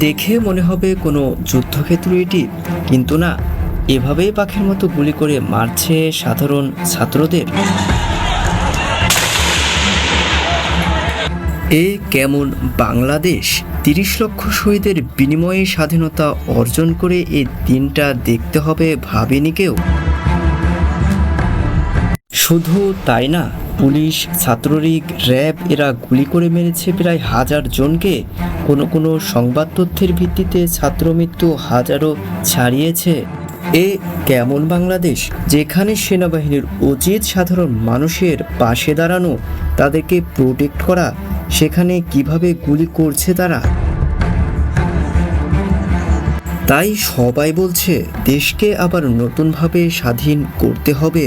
দেখে মনে হবে কোনো যুদ্ধক্ষেত্র এটি, কিন্তু না, এভাবেই পাখির মতো গুলি করে মারছে সাধারণ ছাত্রদের। এ কেমন বাংলাদেশ? ৩০ লক্ষ শহীদের বিনিময়ে স্বাধীনতা অর্জন করে এই দিনটা দেখতে হবে ভাবেনি কেউ। শুধু তাই না, পুলিশ, ছাত্রলীগ, র্যাব এরা গুলি করে মেরেছে প্রায় ১,০০০ জনকে। কোনো কোনো সংবাদ তথ্যের ভিত্তিতে ছাত্র মৃত্যু হাজারও ছাড়িয়েছে। এ কেমন বাংলাদেশ, যেখানে সেনাবাহিনীর উচিত সাধারণ মানুষের পাশে দাঁড়ানো, তাদেরকে প্রোটেক্ট করা, সেখানে কিভাবে গুলি করছে তারা। তাই সবাই বলছে দেশকে আবার নতুনভাবে স্বাধীন করতে হবে।